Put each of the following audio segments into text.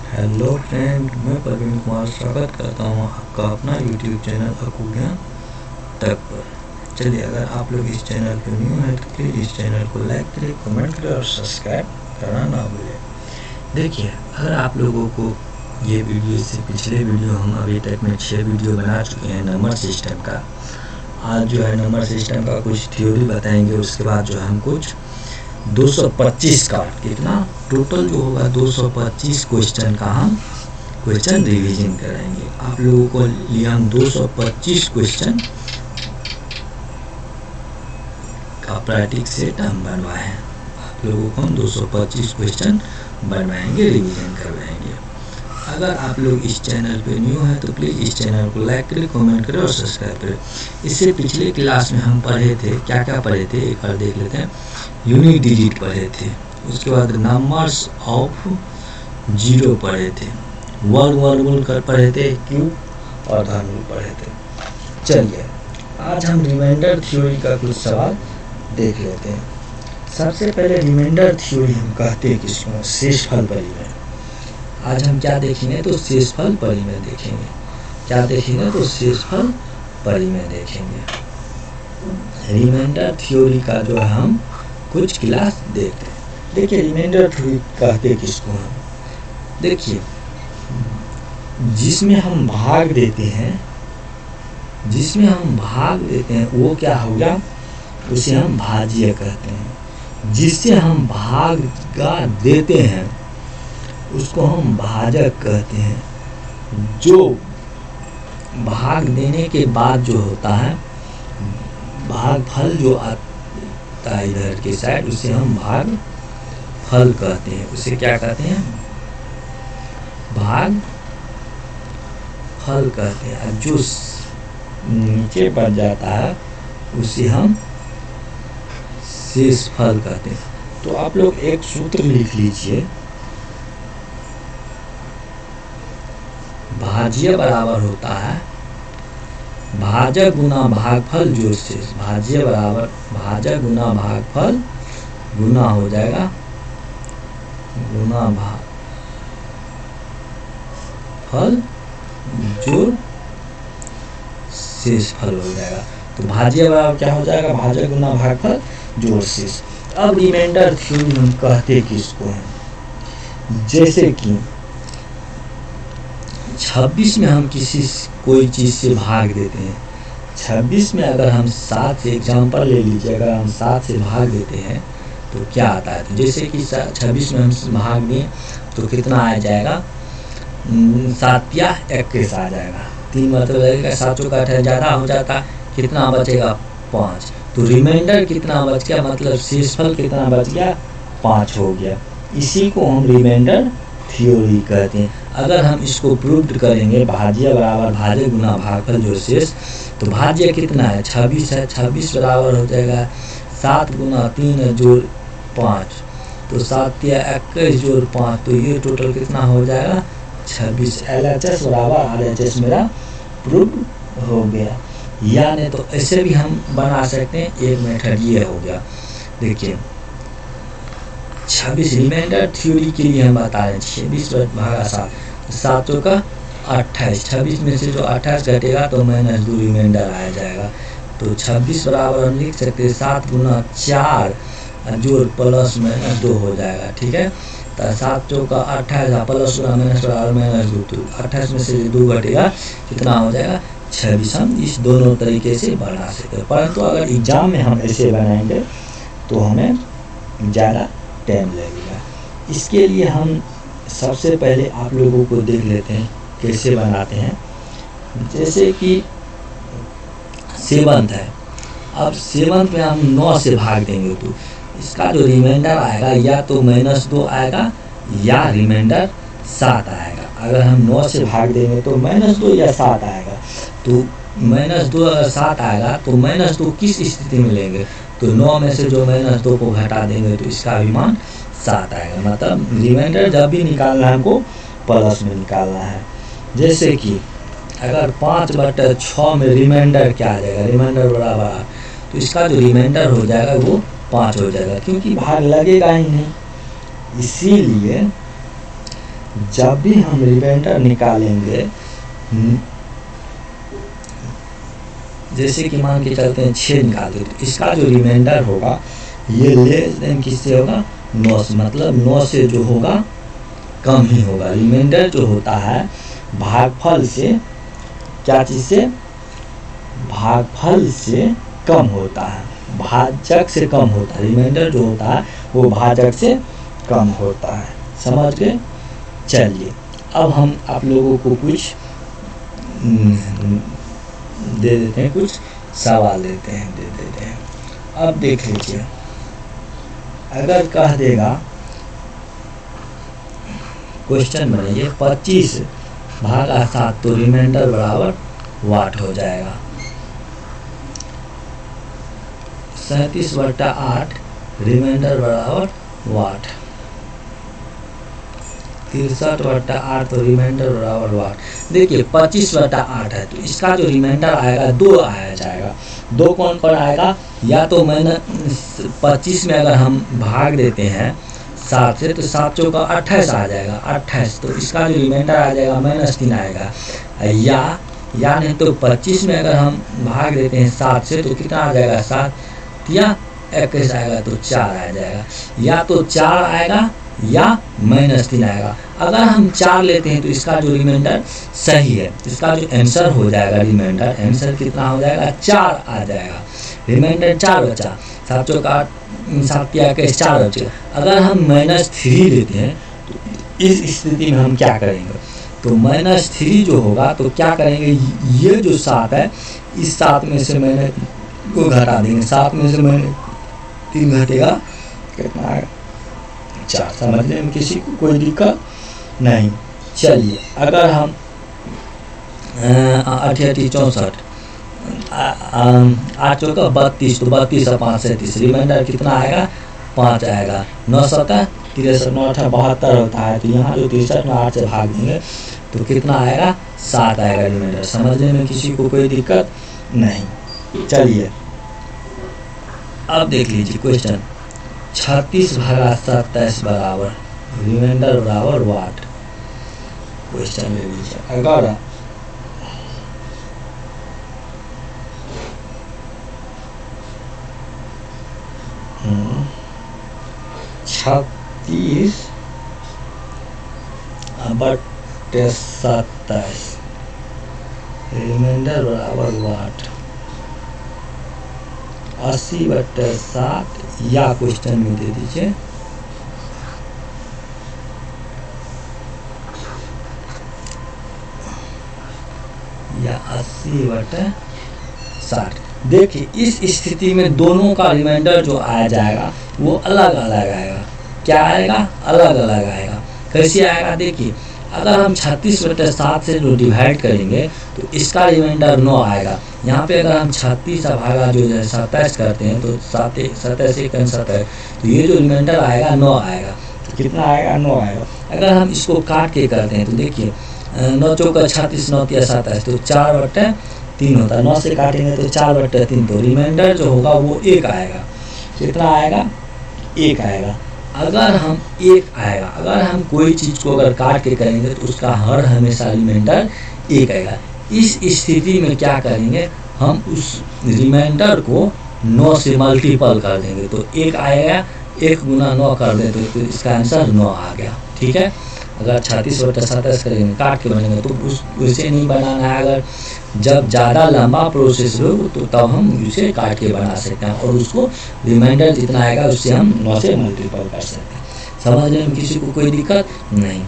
Hello friend, मैं प्रवीण कुमार स्वागत करता हूँ आपका अपना यूट्यूब चैनल अकू ज्ञान तक पर। चलिए, अगर आप लोग इस चैनल पर न्यू हैं तो प्लीज़ इस चैनल को लाइक करें, कमेंट करें और सब्सक्राइब करना ना भूलें। देखिए, अगर आप लोगों को ये वीडियो से पिछले वीडियो हम अभी तक में 6 वीडियो बना चुके हैं नंबर सिस्टम का। आज जो है नंबर सिस्टम का कुछ थ्योरी बताएंगे, उसके बाद जो हम कुछ 225 का कितना टोटल जो होगा 225 क्वेश्चन का हम क्वेश्चन रिवीजन करेंगे। आप लोगों को लिए हम 225 क्वेश्चन का प्रैक्टिस सेट हम बनवाए हैं। आप लोगों को हम 225 क्वेश्चन बनवाएंगे, रिवीजन करवाएंगे। अगर आप लोग इस चैनल पे न्यू हैं तो प्लीज़ इस चैनल को लाइक करें, कमेंट करें और सब्सक्राइब करें। इससे पिछले क्लास में हम पढ़े थे, क्या क्या पढ़े थे एक बार देख लेते हैं। यूनिक डिजिट पढ़े थे, उसके बाद नंबर्स ऑफ जीरो पढ़े थे, वर्गमूल कर पढ़े थे, क्यूब और घनमूल पढ़े थे। चलिए, आज हम रिमाइंडर थ्योरी का कुछ सवाल देख लेते हैं। सबसे पहले रिमाइंडर थ्योरी हम कहते हैं किसको? शेषफल परिमेय। आज हम क्या देखेंगे? तो शेषफल परिमेय देखेंगे। क्या देखेंगे? तो शेषफल परिमेय देखेंगे। रिमाइंडर थ्योरी का जो है हम कुछ क्लास देखते हैं। देखिए, रिमाइंडर थ्योरी कहते किसको हम? देखिए, जिसमें हम भाग देते हैं, वो क्या हो गया? उसे हम भाज्य कहते हैं। जिससे हम भागा देते हैं उसको हम भाजक कहते हैं। जो भाग देने के बाद जो होता है, भागफल जो आता है इधर के साइड, उसे हम भाग फल कहते हैं। उसे क्या कहते हैं? भाग फल कहते हैं। जो नीचे बढ़ जाता है उसे हम शेषफल कहते हैं। तो आप लोग एक सूत्र लिख लीजिए, भाज्य बराबर होता है भाजक गुना भागफल जोड़ शेष। भाज्य बराबर भाजक गुना भागफल गुना हो जाएगा गुना भागफल जोड़ शेषफल हो जाएगा। तो भाज्य बराबर क्या हो जाएगा? भाजक गुना भागफल जोड़ शेष। अब रिमाइंडर थ्योरी हम कहते किसको हैं? जैसे कि 26 में हम कोई चीज़ से भाग देते हैं। 26 में अगर हम 7 से, एग्जाम्पल ले लीजिए, अगर हम 7 से भाग देते हैं तो क्या आता है? तो जैसे कि 26 में हम भाग दें तो कितना आ जाएगा? 7 या 21 आ जाएगा। 3 मतलब लगेगा, 7 चौका 28 ज़्यादा हो जाता, कितना बचेगा? 5। तो रिमाइंडर कितना बच गया? मतलब शेषफल कितना बच गया? 5 हो गया। इसी को हम रिमाइंडर थ्योरी कहते हैं। अगर हम इसको प्रूव करेंगे, भाज्य बराबर भाजक गुना भागफल जोड़ शेष, तो भाज्य कितना है? 26 है। 26 बराबर हो जाएगा 7 गुना 3 जोड़ 5, तो 7 या 21 जोड़ 5, तो ये टोटल कितना हो जाएगा? 26। LHS बराबर RHS मेरा प्रूव हो गया। या नहीं तो ऐसे भी हम बना सकते हैं। एक मेथड ये हो गया। देखिए, 26 रिमाइंडर थ्योरी के लिए हम बता रहे हैं 26 भागा 7, 7 चौका 28। 26 में से जो 28 घटेगा तो -2 रिमाइंडर आ जाएगा। तो 26 बराबर हम लिख सकते हैं 7 गुना 4 जोड़ प्लस -2 हो जाएगा। ठीक है, तो 7 चौका 28 प्लस माइनस बराबर -2, तो 28 में से 2 घटेगा, कितना हो जाएगा? 26। हम इस दोनों तरीके से बना सकते हैं, परंतु अगर एग्जाम में हम ऐसे बनाएंगे तो हमें ज़्यादा टाइम लगेगा। इसके लिए हम सबसे पहले आप लोगों को देख लेते हैं कैसे बनाते हैं। जैसे कि 7 है। अब 7 में हम 9 से भाग देंगे तो इसका जो रिमाइंडर आएगा या तो -2 आएगा या रिमाइंडर 7 आएगा। अगर हम 9 से भाग देंगे तो -2 या 7 आएगा। तो -2 अगर 7 आएगा तो -2 किस स्थिति में लेंगे? तो 9 में से जो -2 को घटा देंगे तो इसका भी मान 7 आएगा। मतलब रिमाइंडर जब भी निकालना है हमको प्लस में निकालना है। जैसे कि अगर 5/6 में रिमाइंडर क्या आ जाएगा? रिमाइंडर बराबर, तो इसका जो रिमाइंडर हो जाएगा वो 5 हो जाएगा, क्योंकि भाग लगेगा ही नहीं। इसीलिए जब भी हम रिमाइंडर निकालेंगे, जैसे कि मान के चलते हैं 6 निकालते, तो इसका जो रिमाइंडर होगा ये लेस देन किससे होगा, 9 से, मतलब 9 से जो होगा कम ही होगा। रिमाइंडर जो होता है भागफल से, क्या चीज से, भागफल से कम होता है, भाजक से कम होता है। रिमाइंडर जो होता है वो भाजक से कम होता है, समझ गए। चलिए अब हम आप लोगों को कुछ दे देते हैं, कुछ सवाल दे देते हैं। अब देख लीजिए, अगर कह देगा क्वेश्चन बनाइए 25 भागा 7, तो रिमाइंडर बराबर वाट हो जाएगा। 37/8 रिमाइंडर बराबर वाट। 63/8 तो रिमाइंडर बराबर वाट। देखिए 25/8 है, तो इसका जो रिमाइंडर आएगा 2 आया जाएगा। 2 कौन कौन आएगा, या तो मैंने 25 में अगर हम भाग देते हैं 7 से, तो 7 चौका 28 आ जाएगा, 28, तो इसका जो रिमाइंडर आ जाएगा -3 आएगा। या नहीं तो 25 में अगर हम भाग देते हैं 7 से, तो कितना आ जाएगा, 7 या 21 आएगा, तो 4 आ जाएगा। या तो 4 आएगा या -3 आएगा। अगर हम 4 लेते हैं तो इसका जो रिमाइंडर सही है, इसका जो आंसर हो जाएगा, रिमाइंडर आंसर कितना हो जाएगा, 4 आ जाएगा। रिमाइंडर 4 बचा, 7 चौका 7 या 4 बचेगा। अगर हम -3 लेते हैं तो इस स्थिति में हम क्या करेंगे, तो -3 जो होगा तो क्या करेंगे, ये जो 7 है इस 7 में से मैंने को घटा देंगे, 7 में से मैंने 3 घटेगा, कितना आएगा, 4। समझने में किसी को कोई दिक्कत नहीं। चलिए अगर हम 8 64 8 चौका 32, तो 32 और 5 37, रिमाइंडर कितना आएगा, 5 आएगा। 9 7 63, 9 8 72 होता है, तो यहाँ जो 63 में 8 से भाग देंगे तो कितना आएगा, 7 आएगा रिमाइंडर। समझने में किसी को कोई दिक्कत नहीं। चलिए अब देख लीजिए क्वेश्चन, 36 भागा 27 बराबर रिमाइंडर बराबर वाट। क्वेश्चन ले लीजिए, अगर 36 बटे 27 रिमाइंडर बराबर वाट, 80/7, या क्वेश्चन में दे दीजिए या 80/60। देखिए इस स्थिति में दोनों का रिमाइंडर जो आया जाएगा वो अलग अलग आएगा। क्या आएगा, अलग अलग आएगा। कैसे आएगा, देखिए अगर हम 36/7 से जो डिवाइड करेंगे तो इसका रिमाइंडर 9 आएगा। यहाँ पे अगर हम 36 भागा जो 27 करते हैं तो 27 1 27, तो ये जो रिमाइंडर आएगा 9 आएगा। तो कितना आएगा, 9 आएगा। अगर हम इसको काट के करते हैं तो देखिए 9 चौका 36, 9 तिया 27, तो 4/3 होता है। 9 से काटेंगे तो 4/3, तो रिमाइंडर जो होगा वो 1 आएगा। कितना आएगा, 1 आएगा। अगर हम 1 आएगा, अगर हम कोई चीज़ को अगर काट के करेंगे तो उसका हर हमेशा रिमाइंडर 1 आएगा। इस स्थिति में क्या करेंगे, हम उस रिमाइंडर को 9 से मल्टीपल कर देंगे, तो 1 आएगा, 1 गुना 9 कर दें तो इसका आंसर 9 आ गया। ठीक है, अगर 36/27 करेंगे काट के बनेंगे तो उसे नहीं बनाना है। अगर जब ज़्यादा लंबा प्रोसेस हो तो तब हम उसे काट के बना सकते हैं, और उसको रिमाइंडर जितना आएगा उससे हम 9 से मल्टीपल कर सकते हैं। समझने में किसी को कोई दिक्कत नहीं।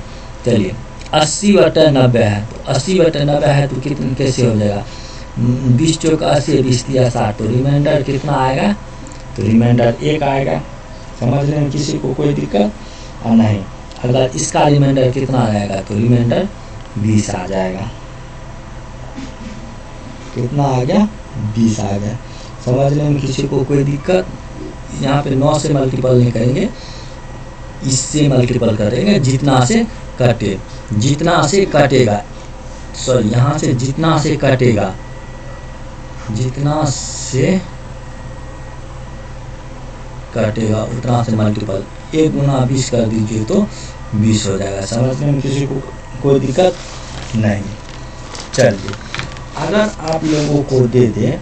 चलिए 80/90 है, तो 80/90 है तो कितने कैसे हो जाएगा, 20 चौका 80, 20 तिया 60, तो रिमाइंडर कितना आएगा, तो रिमाइंडर 1 आएगा। समझने में किसी को कोई दिक्कत नहीं। अगर इसका रिमाइंडर कितना आएगा, तो रिमाइंडर 20 आ जाएगा। कितना आ गया, 20 आ गया। समझने में किसी को कोई दिक्कत, यहाँ पे 9 से मल्टीपल नहीं करेंगे, इससे मल्टीपल करेंगे, जितना से कटे, जितना से कटेगा, सॉरी यहाँ से जितना से कटेगा, जितना से कटेगा उतना से मल्टीपल। 1 गुना 20 कर दीजिए तो 20 हो जाएगा। समझने में किसी को कोई दिक्कत नहीं। चलिए अगर आप लोगों को दे दे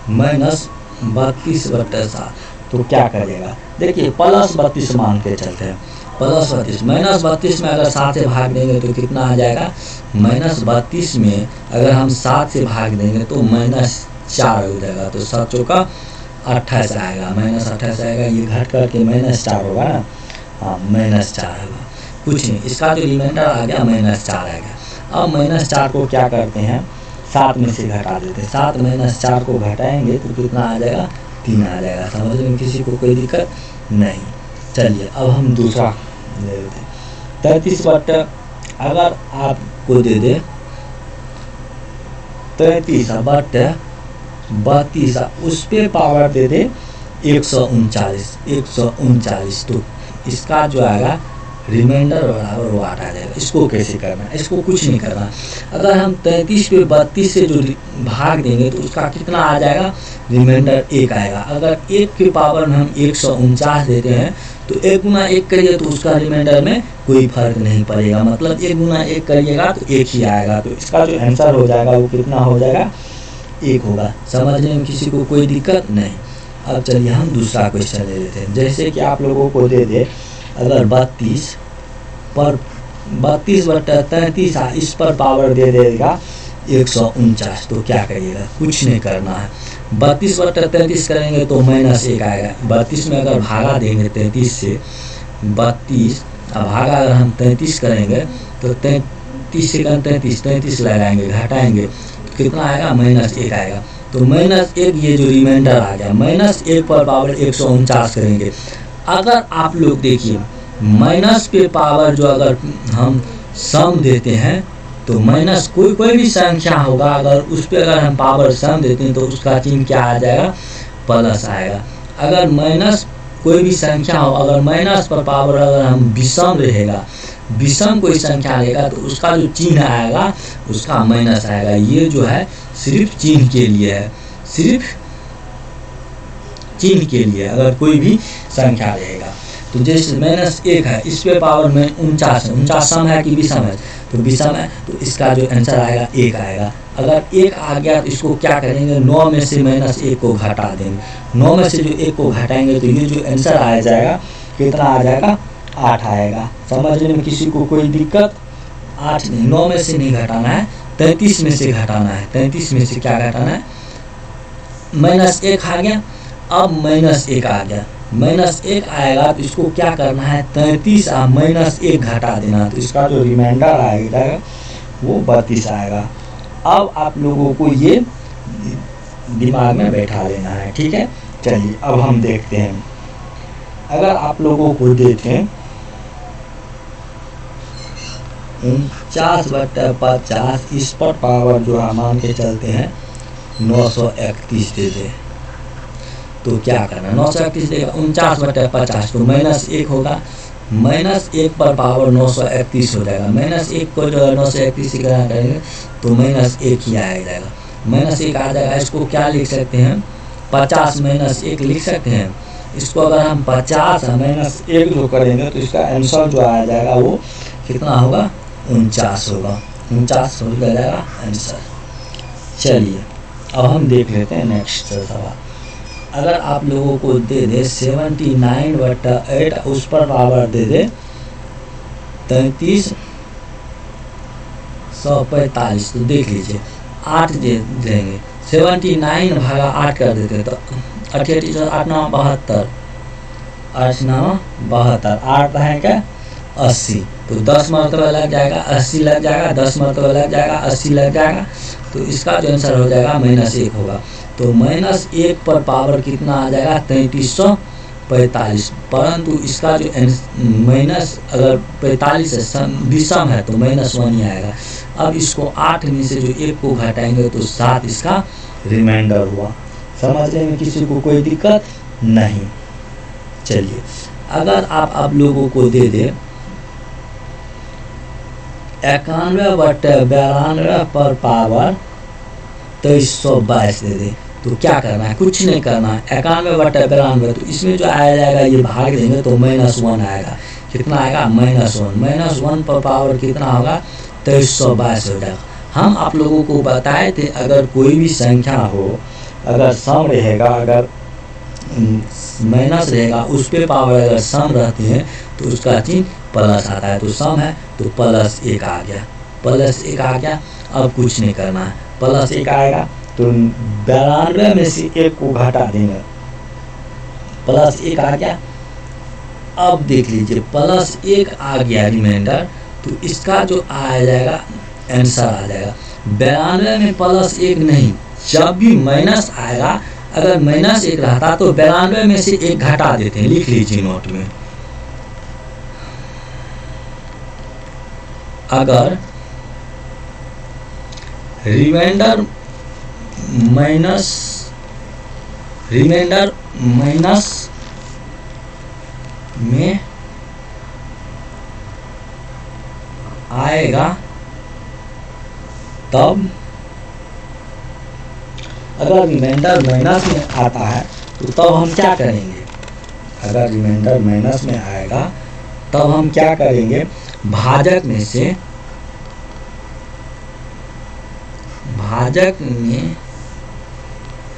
-32/7 तो क्या करेगा? देखिए +32 मान के चलते हैं, +32 -32 में अगर 7 से भाग देंगे तो कितना आ जाएगा? -32 में अगर हम 7 से भाग देंगे तो -4 हो जाएगा, तो 7 चौका 28 आएगा, -28 आएगा, ये घट करके -4 होगा ना। हाँ -4 होगा, कुछ नहीं, इसका जो रिमाइंडर आ गया -4 आ गया। अब -4 को क्या करते हैं? 7 में से घटा देते हैं, 7 -4 को घटाएंगे तो कितना आ जाएगा? 3 आ जाएगा। समझ में किसी को कोई दिक्कत नहीं। चलिए अब हम दूसरा ले लेते हैं। 33 अगर आपको दे दे 33/32 उस पे पावर दे दे 139, तो इसका जो आएगा रिमाइंडर बराबर 8 आ जाएगा। इसको कैसे करना है? इसको कुछ नहीं करना। अगर हम 33 पे 32 से जो भाग देंगे तो उसका कितना आ जाएगा? रिमाइंडर 1 आएगा। अगर 1 के पावर में हम 149 देते हैं तो 1 गुना 1 करिए तो उसका रिमाइंडर में कोई फर्क नहीं पड़ेगा, मतलब 1 गुना 1 करिएगा तो 1 ही आएगा, तो इसका जो आंसर हो जाएगा वो कितना हो जाएगा? 1 होगा। समझने में किसी को कोई दिक्कत नहीं। अब चलिए हम दूसरा क्वेश्चन ले लेते हैं। जैसे कि आप लोगों को दे दे अगर 32/33 इस पर पावर दे देगा 149 तो क्या करिएगा? कुछ नहीं करना है। 32/33 करेंगे तो -1 आएगा। 32 में अगर भागा देंगे 33 से 32, अब भागा अगर हम 33 करेंगे तो 33 से 33 लगाएंगे, घटाएंगे तो कितना आएगा? -1 आएगा। तो -1 ये जो रिमाइंडर आ गया, -1 पर पावर 149 करेंगे। अगर आप लोग देखिए माइनस पे पावर जो अगर हम सम देते हैं तो माइनस कोई भी संख्या होगा, अगर उस पर अगर हम पावर सम देते हैं तो उसका चिन्ह क्या आ जाएगा? प्लस आएगा। अगर माइनस कोई भी संख्या हो, अगर माइनस पर पावर अगर हम विषम रहेगा, विषम कोई संख्या रहेगा तो उसका जो चिन्ह आएगा उसका माइनस आएगा। ये जो है सिर्फ चिन्ह के लिए है, सिर्फ चिन्ह के लिए। अगर कोई भी संख्या रहेगा तो जैसे -1 है, इस पे पावर में 49 है, 49 सम है कि विषम है? तो विषम है, तो इसका जो आंसर आएगा 1 आएगा। अगर 1 आ गया तो इसको क्या करेंगे? 9 में से -1 को घटा देंगे। 9 में से जो 1 को घटाएंगे तो ये जो आंसर आ जाएगा कितना आ जाएगा? 8 आएगा। समझने में किसी को कोई दिक्कत? 8 नहीं, 9 में से नहीं घटाना है, 33 में से घटाना है। 33 में से क्या घटाना है? -1 आ गया, अब -1 आ गया, -1 आएगा तो इसको क्या करना है? 33 -1 घटा देना, तो इसका जो रिमाइंडर आएगा वो 32 आएगा। अब आप लोगों को ये दिमाग में बैठा लेना है, ठीक है। चलिए अब हम देखते हैं। अगर आप लोगों को देते हैं 49/50, इस पर पावर जो है मान के चलते हैं 931 दे दे तो क्या करना? 931 देगा 49/50 तो -1 होगा, -1 पर पावर 931 हो जाएगा। -1 को जो 931 से गुणा करेंगे तो -1 ही आ जाएगा, -1 आ जाएगा। इसको क्या लिख सकते हैं? 50 -1 लिख सकते हैं। इसको अगर हम 50 -1 जो करेंगे तो इसका आंसर जो आ जाएगा वो कितना होगा? 49 होगा, 49 हो जाएगा आंसर। चलिए अब हम देख लेते हैं नेक्स्ट सवाल। अगर आप लोगों को दे दे 79/8, उस पर पावर दे दे 3345, तो देख लीजिए 8 दे देंगे, 79 भागा 8 कर देते तो 88 8 9 72, 8 9 72, 8 है क्या? 80, तो 10 मरतबा लग जाएगा, 80 लग जाएगा, 10 मरतबा लग जाएगा, 80 लग जाएगा, तो इसका जो आंसर हो जाएगा -1 होगा। तो -1 पर पावर कितना आ जाएगा? 3345, परंतु इसका जो माइनस अगर 45 है विषम है तो -1 ही आएगा। अब इसको 8 में से जो 1 को घटाएंगे तो 7 इसका रिमाइंडर हुआ। समझने में किसी को कोई दिक्कत नहीं। चलिए अगर आप लोगों को दे दे 91/92 पर पावर 2322 दे दे तो क्या करना है, कुछ नहीं करना है, 91/92। तो इसमें जो आया जाएगा ये भाग देंगे तो -1 आएगा। कितना आएगा, -1 -1 पर पावर कितना होगा, 2322 हो जाएगा। हम आप लोगों को बताए थे अगर कोई भी संख्या हो, अगर सम रहेगा, अगर माइनस रहेगा, उस पे पावर अगर सम रहती है तो उसका चिन्ह प्लस आता है। तो सम है तो +1 आ गया, +1 आ गया। अब कुछ नहीं करना है, +1 आएगा तो 92 में से 1 को घटा देंगे, +1 आ गया। अब देख लीजिए +1 आ गया रिमाइंडर, तो इसका जो आ जाएगा आंसर आ जाएगा 92 में +1 नहीं, जब भी माइनस आएगा, अगर -1 रहता तो 92 में से 1 घटा देते हैं, लिख लीजिए नोट में। अगर रिमाइंडर माइनस में आएगा तब, अगर रिमाइंडर माइनस में आता है तो तब हम क्या करेंगे, अगर रिमाइंडर माइनस में आएगा तब हम क्या करेंगे, भाजक में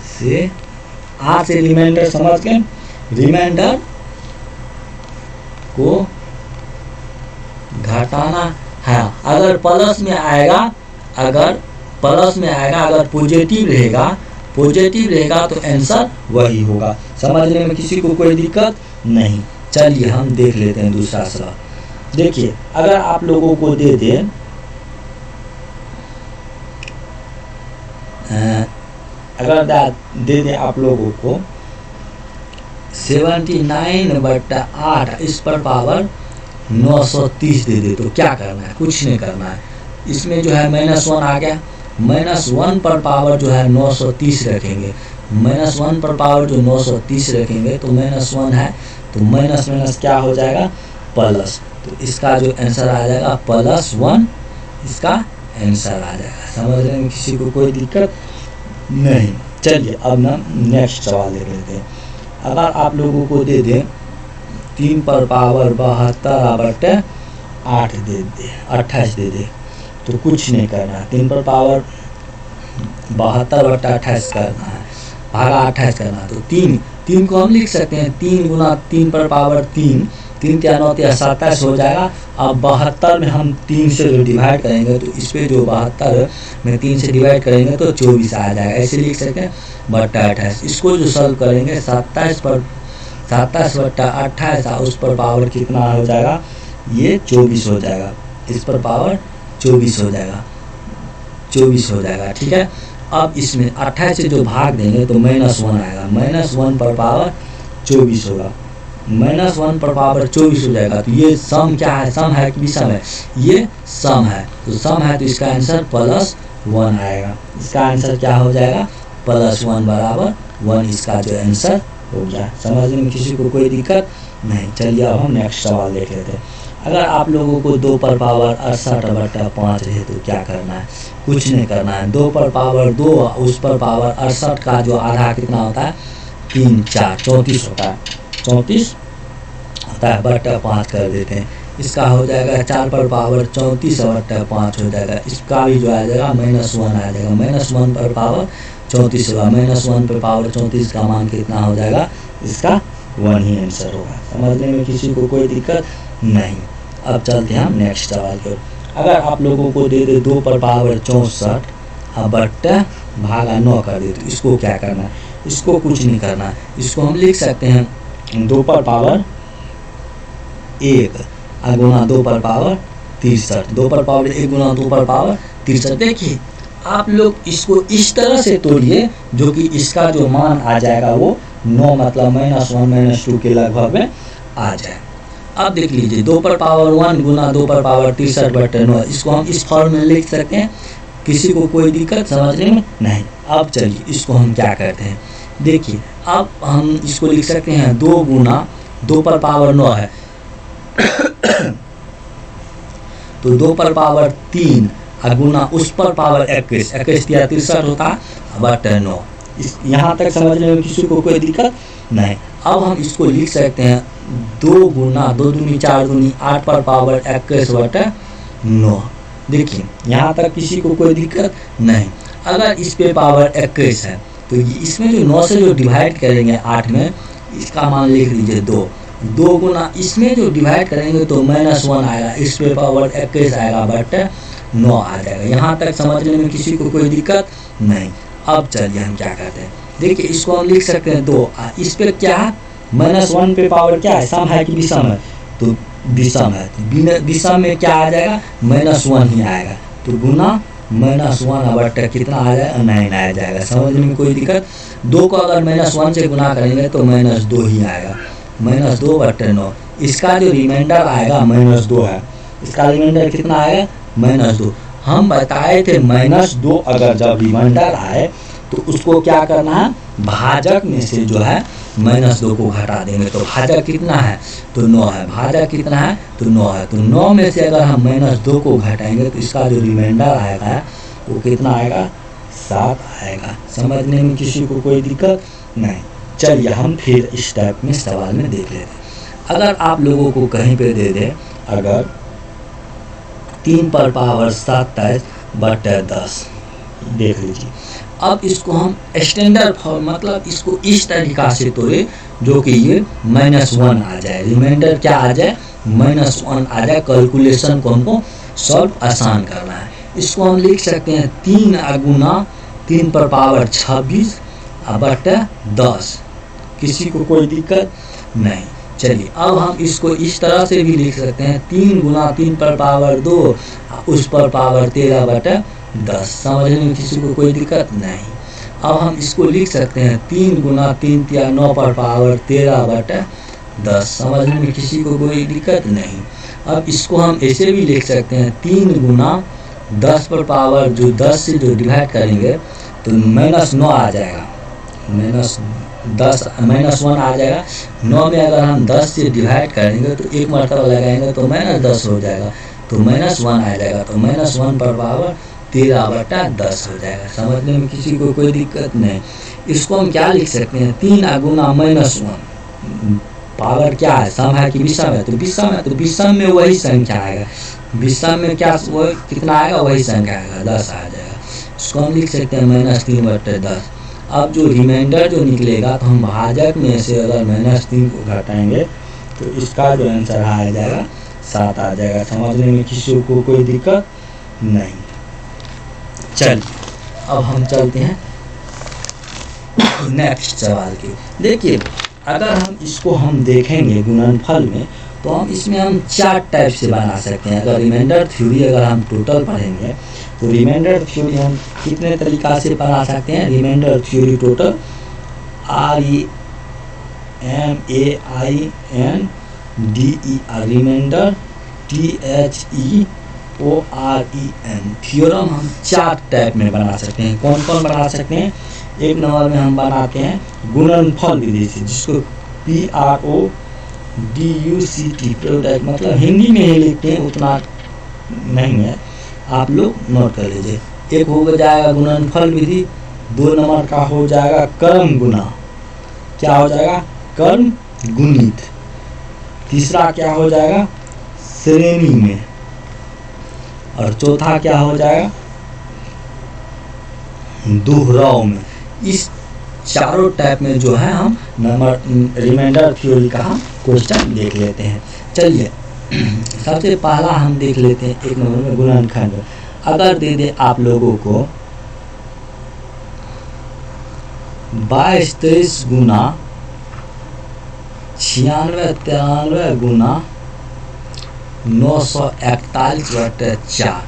से आ से रिमाइंडर समझ के रिमाइंडर को घटाना है। अगर प्लस में आएगा, अगर पॉजिटिव रहेगा तो आंसर वही होगा। समझने में किसी को कोई दिक्कत नहीं। चलिए हम देख लेते हैं दूसरा सवाल। देखिए अगर आप लोगों को दे दें आप लोगों को 79/8 इस पर पावर 930 दे दे तो क्या करना है, कुछ नहीं करना है। इसमें जो है -1 आ गया, -1 पर पावर जो है 930 रखेंगे, -1 पर पावर जो 930 रखेंगे तो -1 है तो माइनस क्या हो जाएगा, प्लस। तो इसका जो आंसर आ जाएगा +1, इसका आंसर आ जाएगा। समझने में किसी को कोई दिक्कत नहीं। चलिए अब ना नेक्स्ट सवाल देख लेते हैं। अगर आप लोगों को दे दें 3 पर पावर 72/8 दे दे, 28 दे दे तो कुछ नहीं करना है। 3 पर पावर 72/28 करना है, भागा 28 करना है। तो 3 को हम लिख सकते हैं 3 गुना 3 पर पावर 3, 3 × 9 = 27 हो जाएगा। अब 72 में हम 3 से जो डिवाइड करेंगे तो इस पे जो 72 में 3 से डिवाइड करेंगे तो 24 आ जाएगा, ऐसे लिख सकते हैं /28। इसको जो सॉल्व करेंगे 27/28 उस पर पावर कितना हो जाएगा, ये 24 हो जाएगा, इस पर पावर 24 हो जाएगा, 24 हो जाएगा। ठीक है। अब इसमें 28 से जो भाग देंगे तो -1 आएगा, -1 पर पावर 24 होगा, -1 पर पावर 24 हो जाएगा। तो ये सम क्या है, सम है कि विषम है, ये सम है। तो सम है तो इसका आंसर +1 आएगा। इसका आंसर क्या हो जाएगा, +1 = 1, इसका जो आंसर हो गया। समझने में किसी को कोई दिक्कत नहीं। चलिए अब हम नेक्स्ट सवाल देख लेते हैं। अगर आप लोगों को 2 पर पावर 68/5 रहे तो क्या करना है, कुछ नहीं करना है। 2 पर पावर 2 उस पर पावर 68 का जो आधा कितना होता है, 3 4 34 होता है, 34 होता है, /5 कर देते हैं। इसका हो जाएगा 4 पर पावर 34/5 हो जाएगा। इसका भी जो आ जाएगा -1 आ जाएगा, -1 पर पावर 34 होगा, -1 पर पावर 34 का मान कितना हो जाएगा, इसका 1 ही आंसर होगा। समझने में किसी को कोई दिक्कत नहीं। अब चलते हैं हम नेक्स्ट सवाल की ओर। अगर आप लोगों को दे दे 2 पर पावर 64 भागा 9 कर दे तो इसको क्या करना है, इसको कुछ नहीं करना है। इसको हम लिख सकते हैं 2 पर पावर 1 गुना 2 पर पावर 63, 2 पर पावर 1 गुना 2 पर पावर 63। देखिए आप लोग इसको इस तरह से तोड़िए जो कि इसका जो मान आ जाएगा वो 9 मतलब -1 -2 के लगभग में आ जाए। अब देख लीजिए 2 पर पावर 1 गुना 2 पर पावर 63/9, इसको हम इस फॉर्म में लिख सकते हैं। किसी को कोई दिक्कत समझने में नहीं। अब चलिए इसको हम क्या करते हैं, देखिए अब हम इसको लिख सकते हैं 2 गुना 2 पर पावर 9 है तो 2 पर पावर 3 गुना उस पर पावर 21 × 63 होता /9। इस यहाँ तक समझने में किसी को कोई दिक्कत नहीं। अब हम इसको लिख सकते हैं 2 गुना 2 दूनी 4 दूनी 8 पर पावर 21/9। देखिए यहाँ तक किसी को कोई दिक्कत नहीं। अगर इस पे पावर 21 है तो इसमें जो 9 से जो डिवाइड करेंगे 8 में, इसका मान लिख लीजिए 2 गुना इसमें जो डिवाइड करेंगे तो -1 आएगा, इस पे पावर 21 आएगा बट 9 आ जाएगा। यहाँ तक समझने में किसी को कोई दिक्कत नहीं। अब चलिए हम क्या करते हैं, देखिए इसको हम लिख सकते हैं 2, इस पे क्या है -1 पे पावर क्या है, सम है कि विषम है, तो विषम है, तो विषम में क्या आ जाएगा -1 ही आएगा, तो गुना -1 बट कितना आ जाएगा 9 आ जाएगा। समझने में कोई दिक्कत। 2 को अगर -1 से गुना करेंगे तो -2 ही आएगा, -2/9। इसका जो रिमाइंडर आएगा -2 है, इसका रिमाइंडर कितना आएगा -2। हम बताए थे -2 अगर जब रिमाइंडर आए तो उसको क्या करना है, भाजक में से जो है -2 को घटा देंगे, तो भाजक कितना है तो 9 है, भाजक कितना है तो 9 है, तो 9 में से अगर हम -2 को घटाएंगे तो इसका जो रिमाइंडर आएगा वो कितना आएगा 7 आएगा। समझने में किसी को कोई दिक्कत नहीं। चलिए हम फिर इस टाइप में सवाल में देख लेते हैं। अगर आप लोगों को कहीं पे दे दे अगर 3 पर पावर 27/10, देख लीजिए। अब इसको हम स्टैंडर्ड फॉर्म मतलब इसको इस तरीका से तोड़े जो कि ये -1 आ जाए, रिमाइंडर क्या आ जाए -1 आ जाए। कैलकुलेशन को हमको सॉल्व आसान करना है। इसको हम लिख सकते हैं 3 गुना 3 पर पावर 26/10। किसी को कोई दिक्कत नहीं। चलिए अब हम इसको इस तरह से भी लिख सकते हैं 3 गुना 3 पर पावर 2 उस पर पावर 13/10। समझने में किसी को कोई दिक्कत नहीं। अब हम इसको लिख सकते हैं 3 गुना 3 × 9 पर पावर 13/10। समझने में किसी को कोई दिक्कत नहीं। अब इसको हम ऐसे भी लिख सकते हैं 3 गुना 10 पर पावर जो 10 से जो डिवाइड करेंगे तो -9 आ जाएगा, -1 आ जाएगा। 9 में अगर हम 10 से डिवाइड करेंगे तो एक मरतबा लगाएंगे तो -10 हो जाएगा, तो -1 आ जाएगा, तो -1 पर पावर 13/10 हो जाएगा। समझने में किसी को कोई दिक्कत नहीं। इसको हम क्या लिख सकते हैं 3 गुना -1, पावर क्या है सम है कि विषम है, तो विषम है, तो विषम में वही संख्या आएगा, विषम में क्या वो कितना आएगा वही संख्या आएगा 10 आ जाएगा। इसको हम लिख सकते हैं -3/10। अब जो रिमाइंडर जो निकलेगा तो हम भाजक में से अगर -3 को घटाएंगे तो इसका जो आंसर आ जाएगा 7 आ जाएगा। समझने में किसी को कोई दिक्कत नहीं। चलिए अब हम चलते हैं नेक्स्ट सवाल की। देखिए अगर हम इसको हम देखेंगे गुणनफल में तो हम इसमें हम 4 टाइप से बना सकते हैं। अगर रिमाइंडर थ्योरी अगर हम टोटल पढ़ेंगे तो रिमाइंडर थ्योरी हम कितने तरीका से बना सकते हैं। Remainder theory total REMAINDER, remainder THEOREN, theorem हम 4 टाइप में बना सकते हैं। कौन कौन बना सकते हैं। एक नंबर में हम बनाते हैं गुणनफल विधि से, जिसको PRODUCT प्रोडक्ट मतलब हिंदी में ही लिखते हैं, उतना नहीं है, आप लोग नोट कर लीजिए। एक हो जाएगा गुणनफल विधि, 2 नंबर का हो जाएगा कर्म गुना, क्या हो जाएगा कर्म गुणित। तीसरा क्या हो जाएगा श्रेणी में, और चौथा क्या हो जाएगा दोहराव में। इस चारों टाइप में जो है हम नंबर रिमाइंडर थ्योरी का हम क्वेश्चन देख लेते हैं। चलिए सबसे पहला हम देख लेते हैं 1 नंबर में गुणनखंड। अगर दे दे आप लोगों को 22-23 गुना 96-93 गुना 941/4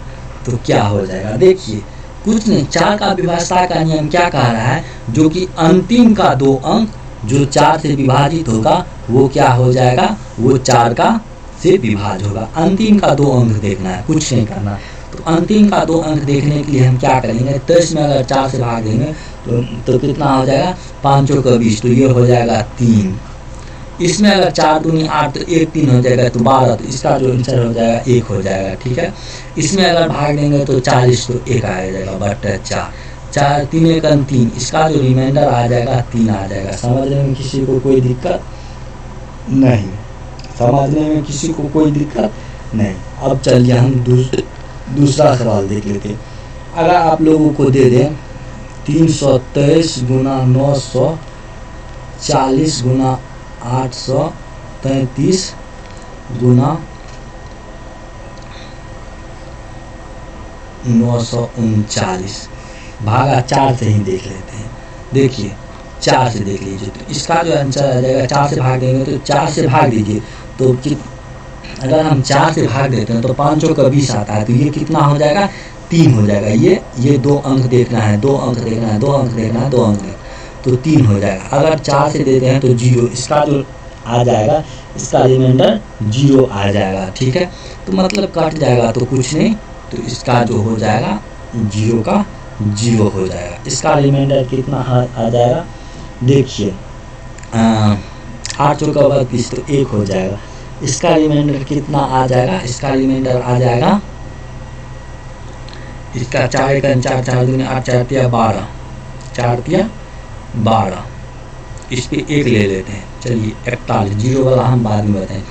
तो क्या हो जाएगा। देखिए कुछ नहीं, 4 का विभाजकता का नियम क्या कह रहा है, जो कि अंतिम का 2 अंक जो 4 से विभाजित होगा वो क्या हो जाएगा, वो 4 का से विभाज्य होगा। अंतिम का 2 अंक देखना है, कुछ नहीं करना। तो अंतिम का 2 अंक देखने के लिए हम क्या करेंगे, 23 में अगर 4 से भाग देंगे तो कितना हो जाएगा 5 का 20, तो ये हो जाएगा 3। इसमें अगर 4 दूनी 8 तो 1 3 हो जाएगा, तो 12, तो इसका जो आंसर हो जाएगा 1 हो जाएगा। ठीक है, इसमें अगर भाग देंगे तो 40, तो 1 आ जाएगा बट 4। 4 3 एक 3, इसका जो रिमाइंडर आ जाएगा 3 आ जाएगा। समझने में किसी को कोई दिक्कत नहीं, समझने में किसी को कोई दिक्कत नहीं। अब चलिए हम दूसरा सवाल देख लेते हैं। अगर आप लोगों को दे दें 323 गुना 940 गुना 833 गुना 939 भागा 4 से ही देख लेते हैं। देखिए 4 से देख लीजिए, तो इसका जो आंसर आ जाएगा 4 से भाग देंगे तो 4 से भाग दीजिए तो अगर हम 4 से भाग देते हैं तो 5 का 20 आता है, तो ये कितना हो जाएगा 3 हो जाएगा। ये 2 अंक देखना है, 2 अंक देखना है, 2 अंक देखना है, 2 अंक देखना, तो 3 हो जाएगा। अगर 4 से देते हैं तो 0, इसका जो आ जाएगा, इसका रिमाइंडर 0 आ जाएगा। ठीक है, तो मतलब कट जाएगा तो कुछ नहीं, तो इसका जो हो जाएगा 0 का 0 हो जाएगा। इसका रिमाइंडर कितना आ जाएगा, देखिए 8 चौका 32 तो 1 हो जाएगा। इसका रिमाइंडर कितना आ जाएगा, इसका रिमाइंडर आ जाएगा, इसका 4 एक 4 4 दूनी 8 4 तिया 12 4 तिया 12, इस पे 1 ले लेते हैं। चलिए 41, 0 वाला हम बाद में बताएं।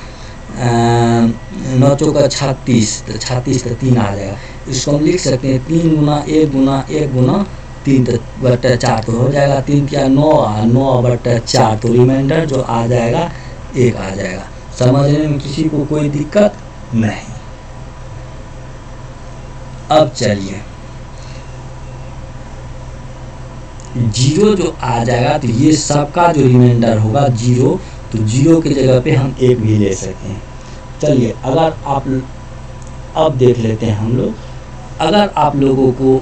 9 चौका 36, तो 36 तो 3 आ जाएगा। इसको हम लिख सकते हैं 3 गुना 1 गुना 1 गुना 3 तो बट्टा 4 तो हो जाएगा। 3 क्या 9 9 बट्टा 4, तो रिमाइंडर जो आ जाएगा 1 आ जाएगा। समझने में किसी को कोई दिक्कत नहीं। अब चलिए 0 जो आ जाएगा, तो ये सबका जो रिमाइंडर होगा 0, तो 0 की जगह पे हम 1 भी ले सकते हैं। चलिए अगर आप अब देख लेते हैं हम लोग, अगर आप लोगों को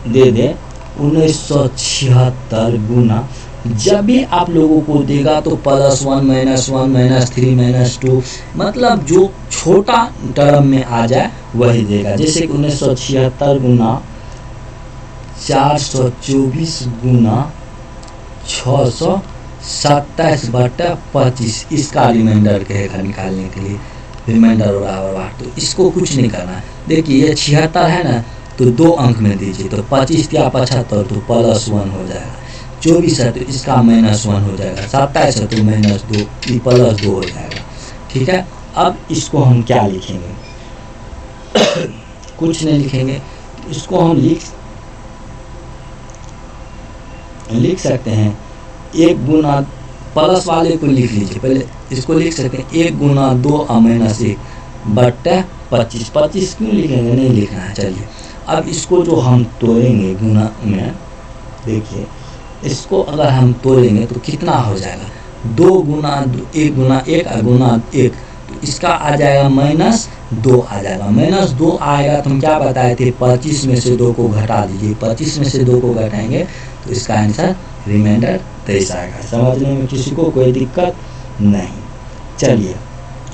दे दें 1976 गुना, जब भी आप लोगों को देगा तो +1 -1 -3 -2, मतलब जो छोटा टर्म में आ जाए वही देगा। जैसे कि 1976 गुना 424 गुना 627/25, इसका रिमाइंडर कहेगा निकालने के लिए, रिमाइंडर बराबर, तो इसको कुछ नहीं करना है। देखिए ये 76 है ना, तो 2 अंक में दीजिए, तो 25 या 75 तो +1 हो जाएगा। 24 है तो इसका -1 हो जाएगा। 27 है तो -2, ये +2 हो जाएगा। ठीक है, अब इसको हम क्या लिखेंगे कुछ नहीं लिखेंगे, इसको हम लिख सकते हैं 1 गुना, प्लस वाले को लिख लीजिए, पहले इसको लिख सकते हैं 1 गुना 2 -1 बट्टा 25। 25 क्यों लिखेंगे, नहीं लिखना है। चलिए अब इसको जो हम तोड़ेंगे गुना में, देखिए इसको अगर हम तोड़ेंगे तो कितना हो जाएगा, 2 गुना 1 गुना 1 गुना 1, तो इसका आ जाएगा -2 आ जाएगा। -2 आएगा तो हम क्या बताए थे, 25 में से 2 को घटा दीजिए। 25 में से 2 को घटाएंगे तो इसका आंसर रिमाइंडर 23 आएगा। समझने में किसी को कोई दिक्कत नहीं। चलिए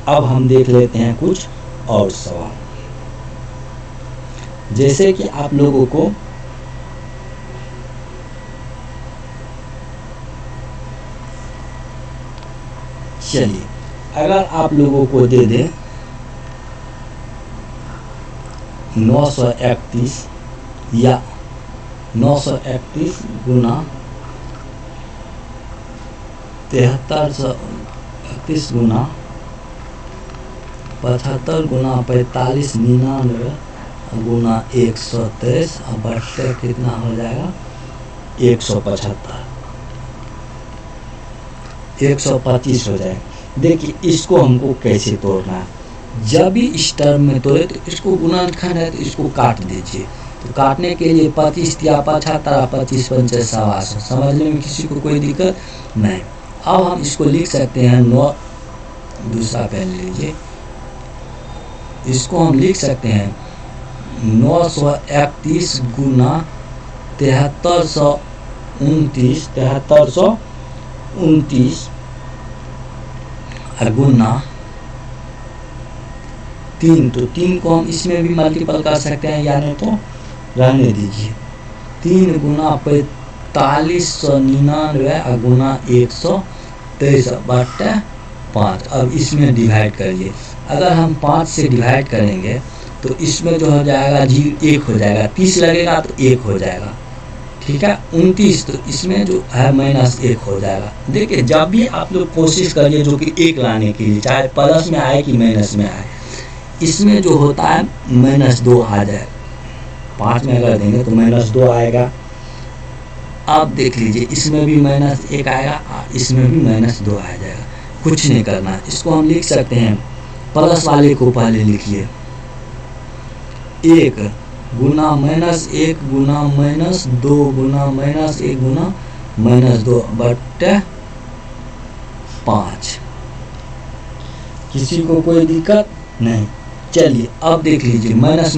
अब हम देख लेते हैं कुछ और सवाल, जैसे कि आप लोगों को चलिए अगर आप लोगों को दे दें 931 या 931 गुना 7331 गुना 75 गुना 45 99 गुना 123 और बट्टे कितना हो जाएगा 175, 125 हो जाएगा। देखिए इसको हमको कैसे तोड़ना है, जब भी इस टर्म में तोड़े तो इसको गुणनखंड है तो इसको काट दीजिए। तो काटने के लिए 25 या 75 25 पंचे 125। समझने में किसी को कोई दिक्कत नहीं। अब हम इसको लिख सकते हैं 9, दूसरा पेन लीजिए, इसको हम लिख सकते हैं 931 गुना 7329 गुना 3, तो 3 को हम इसमें भी मल्टीपल कर सकते हैं, यानी तो रहने दीजिए। 3 गुना 4599 गुना 123/5। अब इसमें डिवाइड करिए। अगर हम 5 से डिवाइड करेंगे तो इसमें जो हो जाएगा जी 1 हो जाएगा, 30 लगेगा तो 1 हो जाएगा, ठीक है। 29 तो इसमें जो है -1 हो जाएगा। देखिए जब भी आप लोग कोशिश करिए जो कि 1 लाने के लिए, चाहे प्लस में आए कि माइनस में आए, इसमें जो होता है -2 आ जाए। 5 में अगर देंगे तो -2 आएगा। अब देख लीजिए इसमें भी -1 आएगा, इसमें भी -2 आ जाएगा। कुछ नहीं करना, इसको हम लिख सकते हैं, प्लस वाले को पहले लिखिए, 1 गुना -1 गुना -2 गुना -1 गुना -2 बटे 5। किसी को कोई दिक्कत नहीं। चलिए अब देख लीजिए, माइनस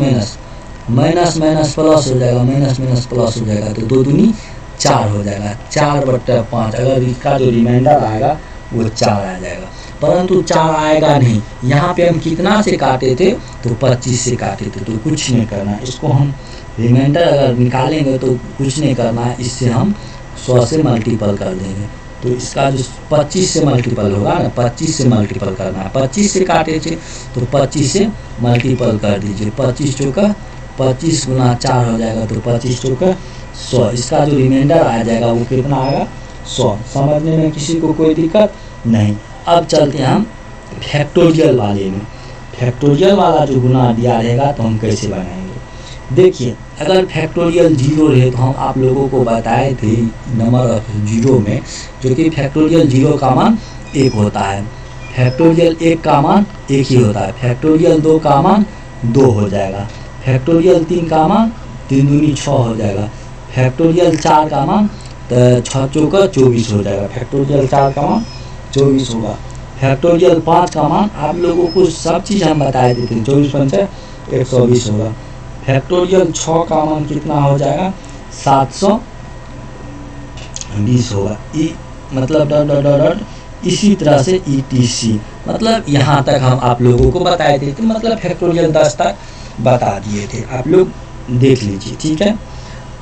माइनस प्लस हो जाएगा, माइनस प्लस हो जाएगा, तो 2 दूनी 4 हो जाएगा, 4 बटे 5। अगर इसका जो रिमाइंडर आएगा वो 4 आ जाएगा, परंतु 4 आएगा नहीं। यहाँ पे हम कितना से काटे थे, तो 25 से काटे थे, तो कुछ नहीं करना। इसको हम रिमाइंडर अगर निकालेंगे तो कुछ नहीं करना है, इससे हम 100 से मल्टीपल कर देंगे। तो इसका जो 25 से मल्टीपल होगा ना, 25 से मल्टीपल करना है। 25 से काटे थे तो 25 से मल्टीपल कर दीजिए। 25 चौका 25 गुना 4 हो जाएगा, तो 25 चौका 100। इसका जो रिमाइंडर आ जाएगा वो कितना आएगा, 100। समझने में किसी को कोई दिक्कत नहीं। अब चलते हैं हम फैक्टोरियल वाले में। फैक्टोरियल वाला जो गुना दिया रहेगा तो हम कैसे बनाएंगे। देखिए अगर फैक्टोरियल 0 रहे तो हम आप लोगों को बताए थे नंबर ऑफ 0 में, जो कि फैक्टोरियल 0 का मान 1 होता है, फैक्टोरियल 1 का मान 1 ही होता है, फैक्टोरियल 2 का मान 2 हो जाएगा, फैक्टोरियल 3 का मान 3 दूनी 6 हो जाएगा, फैक्टोरियल 4 का मान 6 चौका 24 हो जाएगा, फैक्टोरियल 4 का मान 24 होगा, फैक्टोरियल 5 का मान आप लोगों को सब चीज़ हम बताए देते, 24 पंचे 120 होगा, फैक्टोरियल 6 का मान कितना हो जाएगा, 720 होगा। मतलब डॉट डॉट डॉट डॉट इसी तरह से ETC, मतलब यहाँ तक हम आप लोगों को बताए थे, तो मतलब फैक्टोरियल 10 तक बता दिए थे, आप लोग देख लीजिए, ठीक है।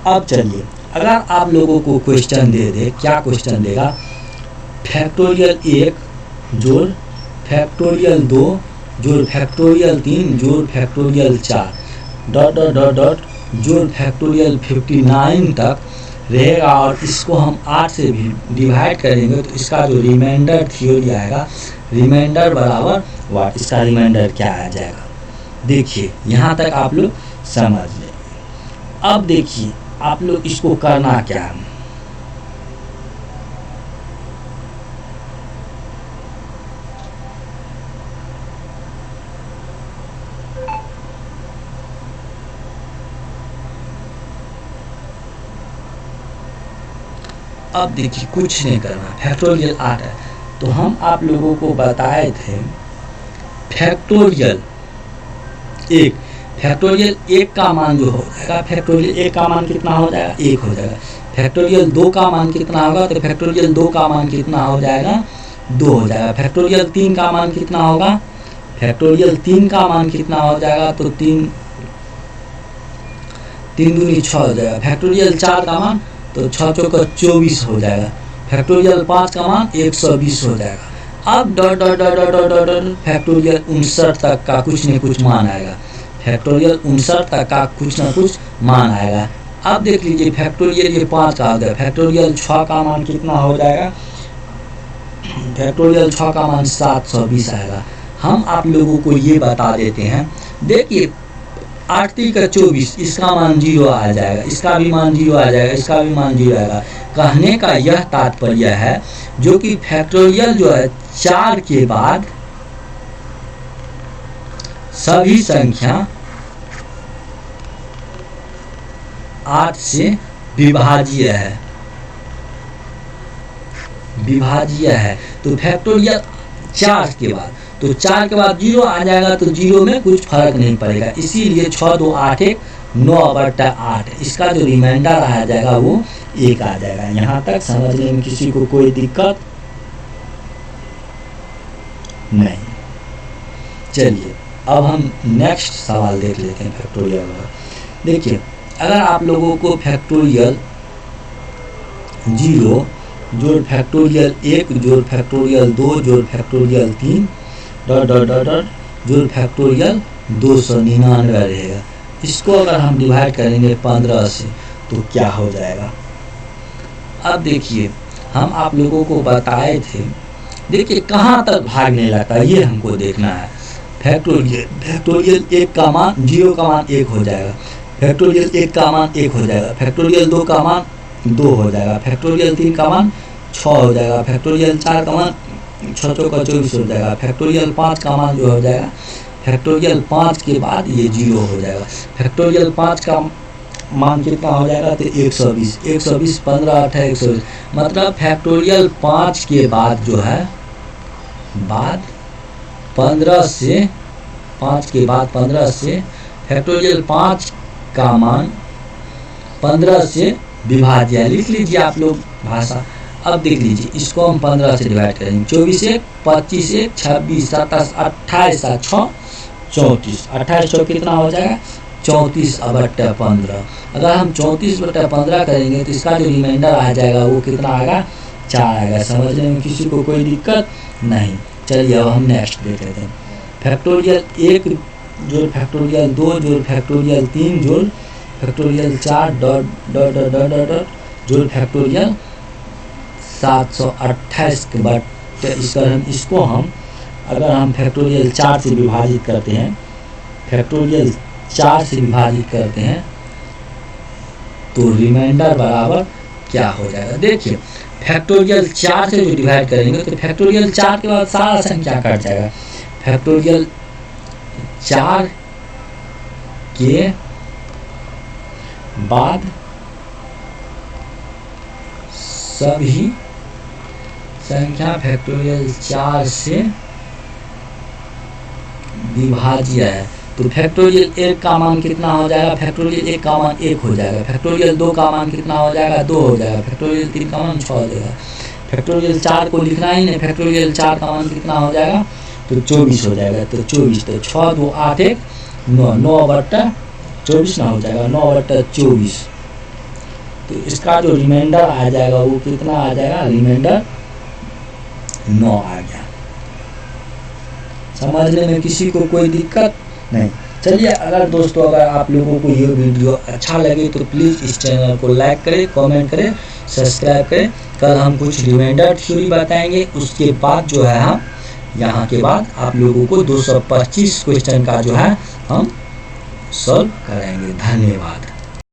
अब चलिए अगर आप लोगों को क्वेश्चन दे दे, क्या क्वेश्चन देगा, फैक्टोरियल 1 जोड़ फैक्टोरियल 2 जोड़ फैक्टोरियल 3 जोड़ factorial 4 dot dot dot dot जोड़ फैक्टोरियल 59 तक रहेगा, और इसको हम 8 से भी डिवाइड करेंगे तो इसका जो रिमाइंडर थ्योरी आएगा, रिमाइंडर बराबर वाट, इसका रिमाइंडर क्या आ जाएगा। देखिए यहाँ तक आप लोग समझ लें। अब देखिए आप लोग इसको करना क्या है, अब देखिए कुछ नहीं करना, फैक्टोरियल 8 है, तो हम आप लोगों को बताए थे फैक्टोरियल 1, फैक्टोरियल 1 का मान जो हो जाएगा, फैक्टोरियल 1 का मान कितना हो जाएगा, 1 हो जाएगा, फैक्टोरियल 2 का मान कितना होगा, तो फैक्टोरियल 2 का मान कितना हो जाएगा, 2 हो जाएगा, फैक्टोरियल 3 का मान कितना होगा, फैक्टोरियल 3 का मान कितना हो जाएगा, तो 3 दूनी 6 हो जाएगा, फैक्टोरियल 4 का मान तो 6 चौका 24 हो जाएगा, फैक्टोरियल 5 का मान 120 हो जाएगा। अब dot dot dot dot dot dot factorial 59 तक का कुछ न कुछ मान आएगा, फैक्टोरियल 59 तक का कुछ न कुछ मान आएगा। अब देख लीजिए फैक्टोरियल ये 5 का हो गया, फैक्टोरियल 6 का मान कितना हो जाएगा, फैक्टोरियल 6 का मान 720 आएगा। हम आप लोगों को ये बता देते हैं, देखिए 8 3 का 24, इसका मान 0 आ जाएगा, इसका भी मान 0 आ जाएगा, इसका भी मान 0 आएगा। कहने का यह तात्पर्य है जो कि फैक्टोरियल जो है 4 के बाद सभी संख्या 8 से विभाज्य है, विभाज्य है। तो फैक्टोरियल 4 के बाद, तो 4 के बाद 0 आ जाएगा, तो 0 में कुछ फर्क नहीं पड़ेगा, इसीलिए 6 2 8 1 9/8, इसका जो रिमाइंडर आ जाएगा वो 1 आ जाएगा। यहाँ तक समझने में किसी को कोई दिक्कत नहीं। चलिए अब हम नेक्स्ट सवाल देख लेते हैं फैक्टोरियल वाला। देखिए अगर आप लोगों को फैक्टोरियल 0 जोड़ फैक्टोरियल 1 जोड़ फैक्टोरियल 2 जोड़ factorial 3 dot dot dot dot जोड़ फैक्टोरियल 299 रहेगा। इसको अगर हम डिवाइड करेंगे 15 से तो क्या हो जाएगा। अब देखिए हम आप लोगों को बताए थे, देखिए कहाँ तक भागने लगता है ये हमको देखना है। फैक्टोरियल 1 का मान 0 का मान 1 हो जाएगा, फैक्टोरियल 1 का मान 1 हो जाएगा, फैक्टोरियल 2 का मान 2 हो जाएगा, फैक्टोरियल 3 का मान 6 हो जाएगा, फैक्टोरियल 4 का मान 6 चौका 24 हो जाएगा, फैक्टोरियल 5 का मान जो हो जाएगा, फैक्टोरियल 5 के बाद ये 0 हो जाएगा। फैक्टोरियल 5 का मान कितना हो जाएगा तो 120, 120 15 18 120, मतलब फैक्टोरियल 5 के बाद जो है बाद 15 से 5 के बाद 15 से फैक्टोरियल 5 का मान 15 से विभाज्य है। लिख लीजिए आप लोग भाषा। अब देख लीजिए इसको हम 15 से डिवाइड करेंगे, 24 1 25 1 26 27 28 6 34, 28 6 कितना हो जाएगा 34/15। अगर हम 34/15 करेंगे तो इसका जो रिमाइंडर आ जाएगा वो कितना आएगा 4 आएगा। समझने में किसी को कोई दिक्कत नहीं। चलिए अब हम नेक्स्ट देख लेते हैं। फैक्टोरियल 1 जोड़ फैक्टोरियल 2 जोड़ फैक्टोरियल 3 जोड़ factorial 4 dot dot dot dot dot जोड़ फैक्टोरियल 728 के बाद इसको हम अगर हम फैक्टोरियल 4 से विभाजित करते हैं, फैक्टोरियल 4 से विभाजित करते हैं तो रिमाइंडर बराबर क्या हो जाएगा। देखिए फैक्टोरियल 4 से जो डिवाइड करेंगे तो फैक्टोरियल 4 के बाद सारा संख्या कट जाएगा। फैक्टोरियल 4 के बाद सभी संख्या फैक्टोरियल 4 से विभाज्य है। तो फैक्टोरियल 1 का मान कितना हो जाएगा, फैक्टोरियल 1 का मान 1 हो जाएगा, फैक्टोरियल 2 का मान कितना हो जाएगा 2 हो जाएगा, फैक्टोरियल 3 का मान 6 हो जाएगा, फैक्टोरियल 4 को लिखना ही नहीं, फैक्टोरियल 4 का मान कितना हो जाएगा तो 24 हो जाएगा। तो 24 तो 6 2 8 1 9 9/24 ना हो जाएगा 9/24। तो इसका जो रिमाइंडर आ जाएगा वो कितना आ जाएगा, रिमाइंडर 9 आ गया। समझने में किसी को कोई दिक्कत नहीं। चलिए अगर दोस्तों अगर आप लोगों को ये वीडियो अच्छा लगे तो प्लीज़ इस चैनल को लाइक करें, कमेंट करें, सब्सक्राइब करें। कल हम कुछ रिमाइंडर थ्योरी बताएंगे, उसके बाद जो है हम यहाँ के बाद आप लोगों को 225 क्वेश्चन का जो है हम सॉल्व कराएंगे। धन्यवाद।